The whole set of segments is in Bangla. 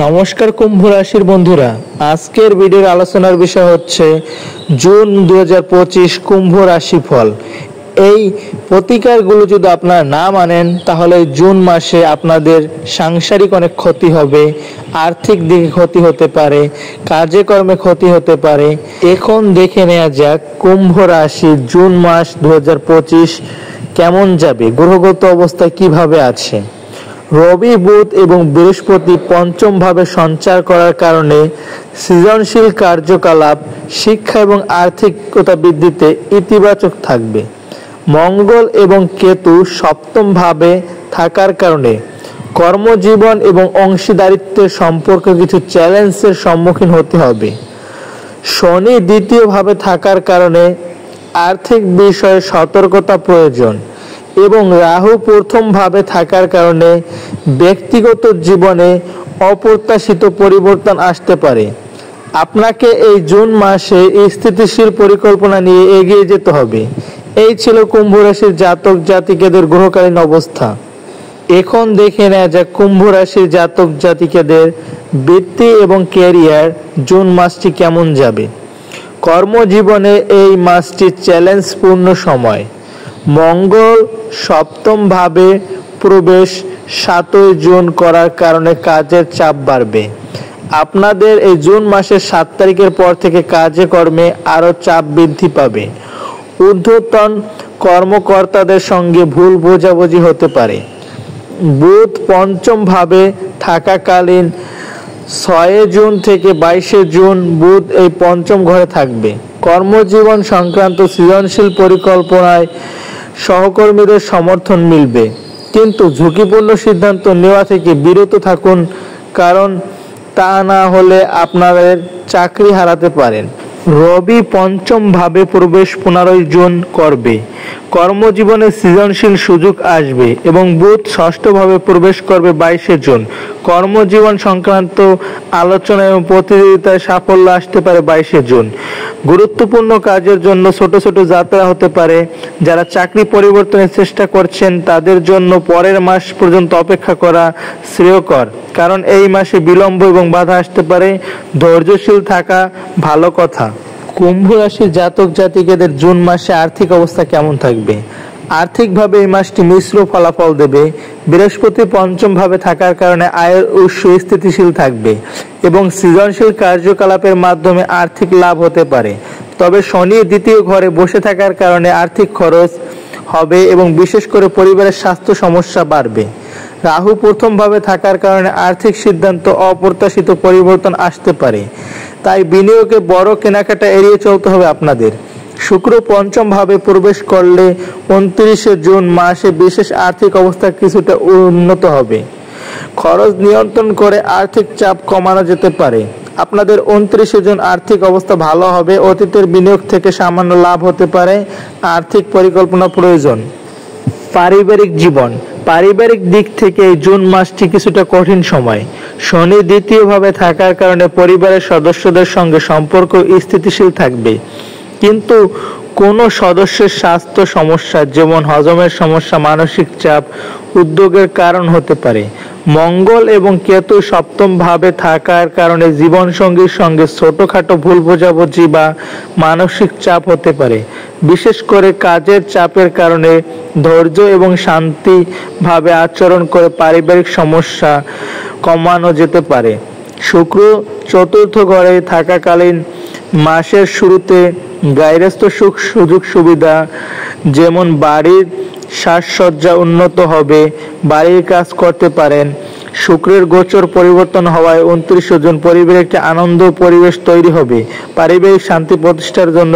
নমস্কার কুম্ভ রাশির বন্ধুরা, আজকের ভিডিওর আলোচনার বিষয় হচ্ছে জুন 2025 কুম্ভ রাশিফল। এই প্রতিকারগুলো যদি আপনারা না মানেন তাহলে জুন মাসে আপনাদের সাংসারিক অনেক ক্ষতি হবে, আর্থিক দিকে ক্ষতি হতে পারে, কাজে কর্মে ক্ষতি হতে পারে। এখন দেখে নেওয়া যাক কুম্ভ রাশি জুন মাস 2025 কেমন যাবে, গ্রহগত অবস্থা কিভাবে আছে। রবি, বুধ এবং বৃহস্পতি পঞ্চম ভাবে সঞ্চার করার কারণে সৃজনশীল কার্যকলাপ, শিক্ষা এবং আর্থিকতা বৃদ্ধিতে ইতিবাচক থাকবে। মঙ্গল এবং কেতু সপ্তম ভাবে থাকার কারণে কর্মজীবন এবং অংশীদারিত্বের সম্পর্কে কিছু চ্যালেঞ্জের সম্মুখীন হতে হবে। শনি দ্বিতীয় ভাবে থাকার কারণে আর্থিক বিষয়ে সতর্কতা প্রয়োজন এবং রাহু প্রথম ভাবে থাকার কারণে ব্যক্তিগত জীবনে অপ্রত্যাশিত পরিবর্তন আসতে পারে। আপনাকে এই জুন মাসে স্থিতিশীল পরিকল্পনা নিয়ে এগিয়ে যেতে হবে। এই ছিল কুম্ভ রাশির জাতক জাতিকাদের গ্রহকালীন অবস্থা। এখন দেখে নেওয়া যাক কুম্ভ রাশির জাতক জাতিকাদের বৃত্তি এবং ক্যারিয়ার জুন মাসটি কেমন যাবে। কর্মজীবনে এই মাসটি চ্যালেঞ্জপূর্ণ সময়। মঙ্গল সপ্তম ভাবে প্রবেশ 7 জুন করার কারণে কাজের চাপ বাড়বে। আপনাদের এই জুন মাসের 7 তারিখের পর থেকে কাজে কর্মে আরও চাপ বৃদ্ধি পাবে। ঊর্ধ্বতন কর্মকর্তাদের সঙ্গে ভুল বোঝাবুঝি হতে পারে। বুধ পঞ্চম ভাবে থাকাকালীন 6 জুন থেকে 22 জুন বুধ এই পঞ্চম ঘরে থাকবে। কর্মজীবন সংক্রান্ত সৃজনশীল পরিকল্পনায় সহকর্মীদের সমর্থন মিলবে, কিন্তু ঝুঁকিপূর্ণ সিদ্ধান্ত নেওয়া থেকে বিরত থাকুন, কারণ তা না হলে আপনাদের চাকরি হারাতে পারেন। রবি পঞ্চম ভাবে প্রবেশ 15 জুন করবে। কর্মজীবনে সৃজনশীল সুযোগ আসবে এবং বুধ ষষ্ঠ ভাবে প্রবেশ করবে 22 জুন। কর্মজীবন সংক্রান্ত আলোচনা এবং প্রতিযোগিতায় সাফল্য আসতে পারে 22 জুন। গুরুত্বপূর্ণ কাজের জন্য ছোট ছোট যাত্রা হতে পারে। যারা চাকরি পরিবর্তনের চেষ্টা করছেন তাদের জন্য পরের মাস পর্যন্ত অপেক্ষা করা শ্রেয়কর, কারণ এই মাসে বিলম্ব এবং বাধা আসতে পারে। ধৈর্যশীল থাকা ভালো কথা। কুম্ভ রাশির জাতক জাতিকাদের জুন মাসে আর্থিক অবস্থা কেমন থাকবে। আর্থিকভাবে এই মাসটি মিশ্র ফলাফল দেবে। বৃহস্পতি পঞ্চম ভাবে থাকার কারণে আয়ের উৎস স্থিতিশীল থাকবে এবং সৃজনশীল কার্যকলাপের মাধ্যমে আর্থিক লাভ হতে পারে। তবে শনি দ্বিতীয় ঘরে বসে থাকার কারণে আর্থিক খরচ হবে এবং বিশেষ করে পরিবারের স্বাস্থ্য সমস্যা বাড়বে। রাহু প্রথম ভাবে থাকার কারণে আর্থিক সিদ্ধান্ত অপ্রত্যাশিত পরিবর্তন আসতে পারে, তাই বিনিয়োগে বড় কেনাকাটা এড়িয়ে চলতে হবে আপনাদের। শুক্র পঞ্চম ভাবে প্রবেশ করলে 29 জুন মাসে বিশেষ আর্থিক অবস্থা কিছুটা উন্নত হবে। খরচ নিয়ন্ত্রণ করে আর্থিক চাপ কমানো যেতে পারে। আপনাদের 29 জুন আর্থিক অবস্থা ভালো হবে। অতীতের বিনিয়োগ থেকে সামান্য লাভ হতে পারে। আর্থিক পরিকল্পনা প্রয়োজন। পারিবারিক জীবন, পারিবারিক দিক থেকে জুন মাসটি কিছুটা কঠিন সময়। শনি দ্বিতীয় ভাবে থাকার কারণে পরিবারের সদস্যদের সঙ্গে সম্পর্ক স্থিতিশীল থাকবে, কিন্তু কোনো সদস্যের স্বাস্থ্য সমস্যা যেমন হজমের সমস্যা, মানসিক চাপ উদ্বেগের কারণ হতে পারে। মঙ্গল এবং কেতু সপ্তম ভাবে থাকার কারণে জীবনসঙ্গীর সঙ্গে ছোটখাটো ভুল বোঝাবুঝি বা মানসিক চাপ হতে পারে। বিশেষ করে কাজের চাপের কারণে ধৈর্য এবং শান্তিভাবে আচরণ করে পারিবারিক সমস্যা কমানো যেতে পারে। শুক্র চতুর্থ ঘরে থাকাকালীন মাসের শুরুতে গায়রস্থ সুখ সুযোগ সুবিধা যেমন বাড়ির সাজসজ্জা উন্নত হবে, বাড়ির কাজ করতে পারেন। শুক্রের গোচর পরিবর্তন হওয়ায় 29 জুন পরিবারে একটি আনন্দ পরিবেশ তৈরি হবে। পারিবারিক শান্তি প্রতিষ্ঠার জন্য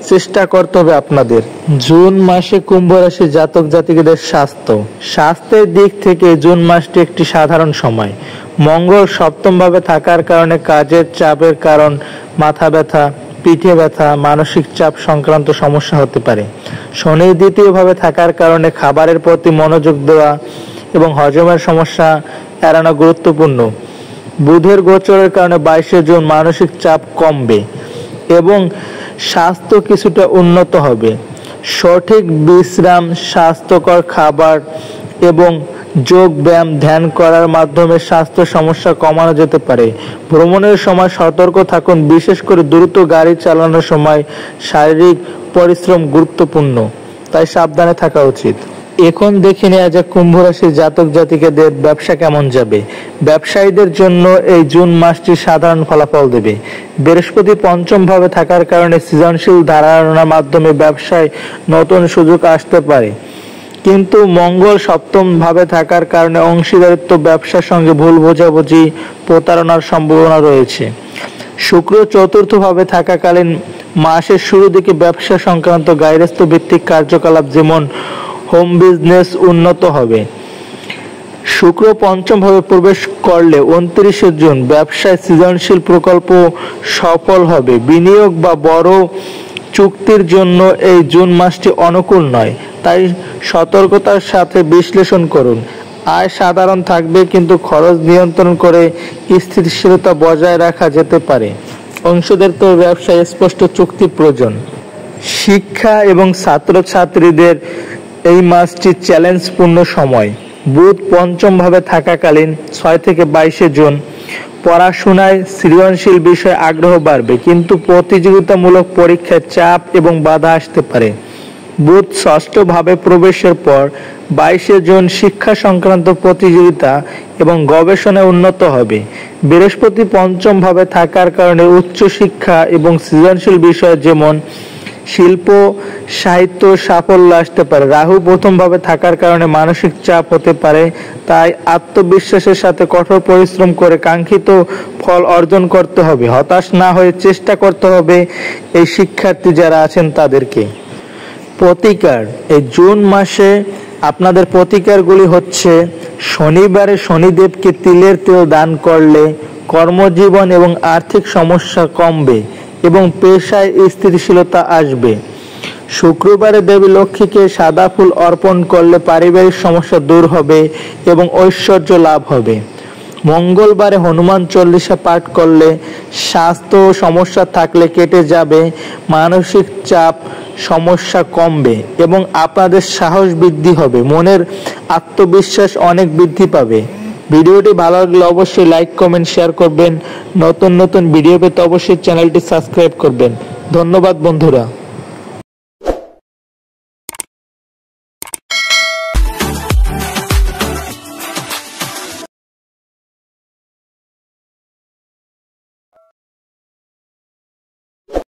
চেষ্টা করতে হবে আপনাদের। জুন মাসে কুম্ভ রাশির জাতক জাতিকাদের স্বাস্থ্যের দিক থেকে জুন মাসটি একটি সাধারণ সময়। মঙ্গল সপ্তম ভাবে থাকার কারণে কাজের চাপের কারণ মাথা ব্যথা, পিঠে ব্যথা, মানসিক চাপ সংক্রান্ত সমস্যা হতে পারে। শনি দ্বিতীয় ভাবে থাকার কারণে খাবারের প্রতি মনোযোগ দেওয়া এবং হজমের সমস্যা এড়ানো গুরুত্বপূর্ণ। বুধের গোচরের কারণে 22 জুন মানসিক চাপ কমবে এবং স্বাস্থ্য কিছুটা উন্নত হবে। সঠিক বিশ্রাম, স্বাস্থ্যকর খাবার এবং যোগ ব্যায়াম ধ্যান করার মাধ্যমে স্বাস্থ্য সমস্যা কমানো যেতে পারে। ভ্রমণের সময় সতর্ক থাকুন, বিশেষ করে দ্রুত গাড়ি চালানোর সময় শারীরিক পরিশ্রম গুরুত্বপূর্ণ, তাই সাবধানে থাকা উচিত। এখন দেখে নেওয়া যাক কুম্ভ রাশির জাতক জাতিকাদের ব্যবসা কেমন যাবে। ব্যবসায়ীদের জন্য এই জুন মাসটি সাধারণ ফলাফল দেবে। বৃহস্পতি পঞ্চম ভাবে থাকার কারণে সৃজনশীল ধারণার মাধ্যমে ব্যবসায় নতুন সুযোগ আসতে পারে, কিন্তু মঙ্গল সপ্তম ভাবে থাকার কারণে অংশীদারিত্ব ব্যবসার সঙ্গে ভুল বোঝাবুঝি, প্রতারণার সম্ভাবনা রয়েছে। শুক্র চতুর্থ ভাবে থাকাকালীন মাসের শুরু দিকে ব্যবসা সংক্রান্ত গার্হস্থ্য ভিত্তিক কার্যকলাপ যেমন হোম বিজনেস উন্নত হবে। শুক্র পঞ্চম ভাবে প্রবেশ করলে 29শে জুন ব্যবসায় সৃজনশীল প্রকল্প সফল হবে। বিনিয়োগ বা বড় চুক্তির জন্য এই জুন মাসটি অনুকূল নয়, তাই সতর্কতার সাথে বিশ্লেষণ করুন। আয় সাধারণ থাকবে, কিন্তু খরচ নিয়ন্ত্রণ করে স্থিতিশীলতা বজায় রাখা যেতে পারে। অংশীদারিত্ব ব্যবসায় স্পষ্ট চুক্তি প্রয়োজন। শিক্ষা এবং ছাত্রছাত্রীদের এই মাসটি চ্যালেঞ্জপূর্ণ সময়। বুধ পঞ্চম ভাবে থাকাকালীন 6 থেকে 22শে জুন পড়াশোনায় সৃজনশীল বিষয়ে আগ্রহ বাড়বে, কিন্তু প্রতিযোগিতামূলক পরীক্ষায় চাপ এবং বাধা আসতে পারে। বুধ ষষ্ঠ ভাবে প্রবেশের পর 22শে জুন শিক্ষা সংক্রান্ত প্রতিযোগিতা এবং গবেষণায় উন্নত হবে। বৃহস্পতি পঞ্চম ভাবে থাকার কারণে উচ্চশিক্ষা এবং সৃজনশীল বিষয় যেমন শিল্প সাহিত্য সাফল্য আসতে পারে। রাহু প্রথম ভাবে থাকার কারণে মানসিক চাপ হতে পারে, তাই আত্মবিশ্বাসের সাথে কঠোর পরিশ্রম করে কাঙ্ক্ষিত ফল অর্জন করতে হবে। হতাশ না হয়ে চেষ্টা করতে হবে এই শিক্ষার্থী যারা আছেন তাদেরকে। প্রতিকার, এই জুন মাসে আপনাদের প্রতিকারগুলি হচ্ছে: শনিবারে শনিদেবকে তিলের তেল দান করলে কর্মজীবন এবং আর্থিক সমস্যা কমবে এবং পেশায় স্থিতিশীলতা আসবে। শুক্রবারে দেবী লক্ষ্মীকে সাদা ফুল অর্পণ করলে পারিবারিক সমস্যা দূর হবে এবং ঐশ্বর্য লাভ হবে। মঙ্গলবারে হনুমান চল্লিশা পাঠ করলে স্বাস্থ্য সমস্যা থাকলে কেটে যাবে, মানসিক চাপ সমস্যা কমবে এবং আপনাদের সাহস বৃদ্ধি হবে, মনের আত্মবিশ্বাস অনেক বৃদ্ধি পাবে। ভিডিওটি ভালো লাগলে অবশ্যই লাইক কমেন্ট শেয়ার করবেন। নতুন নতুন ভিডিও পেতে অবশ্যই চ্যানেলটি সাবস্ক্রাইব করবেন। ধন্যবাদ বন্ধুরা।